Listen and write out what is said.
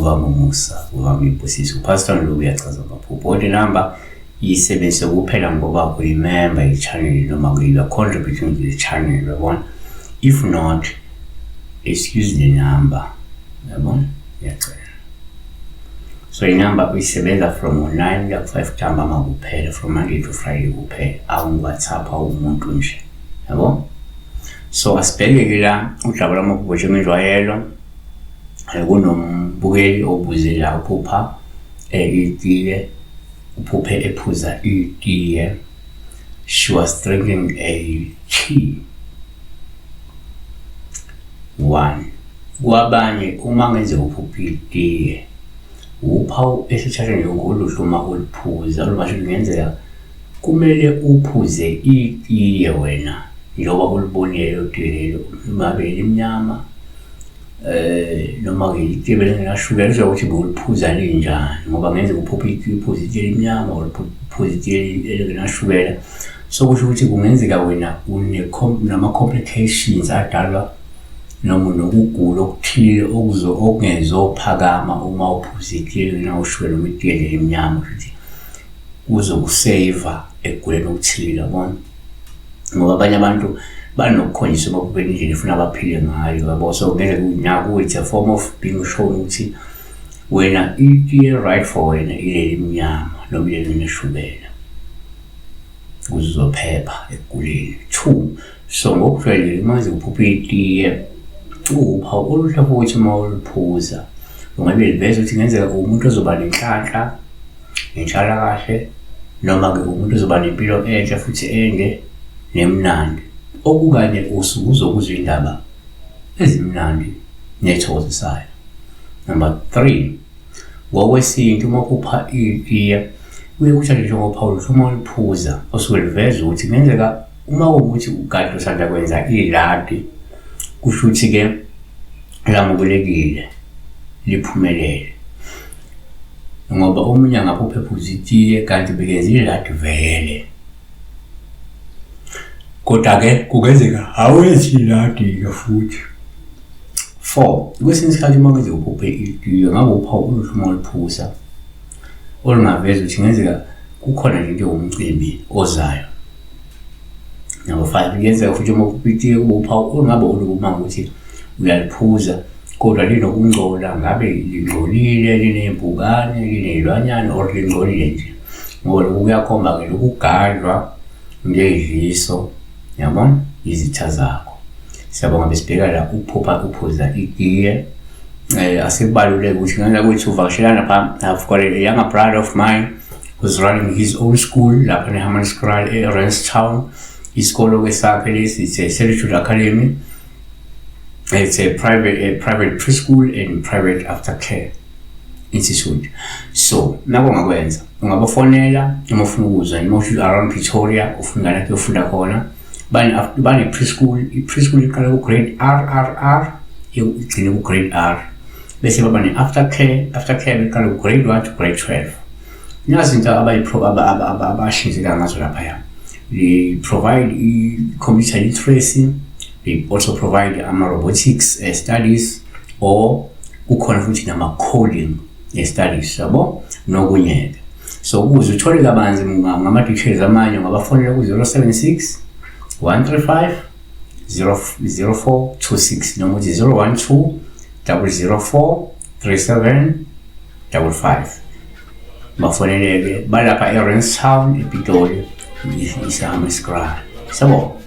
kuvama umusa, kuvama imposiso. Pastor Ndlovu uyachaza amaphupho. Kodwa inamba yisebenzise kuphela ngoba uyimember ye-channel noma you contributing to the channel, yabona. If not, excuse the number, yabona. Yacela. So inamba uyisebenza from 9 to 5 ntambama kuphela, from Monday to Friday kuphela. WhatsApp umuntu nje, yabo. So asibheke la udaba lamaphupho njengejwayelo. Kunombukeli obuzela uphupha itiye, uphuphe ephuza itiye. She was drinking a tea. 1. Kwabanye uma ngenze uphupha itiye, uphawu esithatha njengoluhlu uma uliphuza, olumasho lungenzeka kumele uphuze itiye wena njengoba ulibonile utilelo ngabe limnyama noma ke itiye belinashukela ukuthi uliphuza linjani, ngoba ngenze uphupha itiye uphuza itiye limnyama or uphuza itiye elinashukela. So kusho ukuthi kungenzeka wena nama complications adalwa noma nokugula okuthile okungezophakama uma uphuza itiye linashukela noma itiye limnyama, ukuthi uzokusave ekuguleni okuthile, yabona. Ngoba abanye abantu banokukhonyiswa bakubona indlela efuna baphile ngayo, yabo. So nako it's a form of being shown ukuthi wena itiye right for wena ile limnyama noma ile lineshukela, uzophepha ekuguleni. 2. So ngokujwayelekile manje uphupha itiye, upha oluhla futhi uma uliphuza ungabe liveza ukuthi ngenzeka umuntu ozoba nenhlanhla, kahle, noma ke umuntu ozoba nempilo enhle futhi ende nemnandi, okukanye uzokuzwa indaba ezimnandi nethokozisayo. Number 3, ngokwesintu uma uphupha itiye uye kuthathe njengophawu uma uliphuza osuke liveza ukuthi ngenzeka uma ukuthi ukade usanda kwenza iladi, kusho ukuthi ke lamubulekile liphumelele, ngoba omunye angaphupha ephuza itiye kanti bekenza iladi vele. Kodwa ke kungenzeka awenzi iladi ke futhi. 4. Kwesinye isikhathi uma ngenze uphuphe itiye ngabe uphawu oluhlu oluphuza olungaveza ukuthi ngenzeka kukhona nje into umcimbi ozayo. Number 5. Kuyenzeka futhi uma uphupha itiye uphawu olungabe olukuma ukuthi uyaliphuza kodwa linokungcola, ngabe lingcolile, linempukane, linezilwanyana or lingcolile nje, ngoba lokhu kuyakhomba ke lokugadlwa ngedliso, yabona, izitha zakho. Siyabonga besibheka la uphupha uphuza itiye. Asikubaluleke ukuthi ngana kwethu uvakashelana lapha. I've got a younger brother of mine who's running his own school lapha eHammanskraal eRandstown. Isikolo kwesakhe lesi, it's a Solitude Academy. It's a private preschool and private aftercare institute. So nako ngakwenza ungabafonela uma ufuna ukuzwa, noma ufika around Pretoria ufuna ngana ke ufunda khona. Bani preschool iqala ku grade RRR igcine ku grade R, bese baba ne aftercare iqala ku grade 1 to grade 12. Nazi into abashizela ngazo lapha. They provide computer literacy. They also provide robotics studies or ukhona futhi nama coding studies, yabo, nokunyeka. So ukuze uthole kabanzi ngama details amanye ungabafonela ku 076 135 0426 noma 012 004 3755. Bafoneleke balapha eRandstown ePitoli, eHammanskraal. Sabo.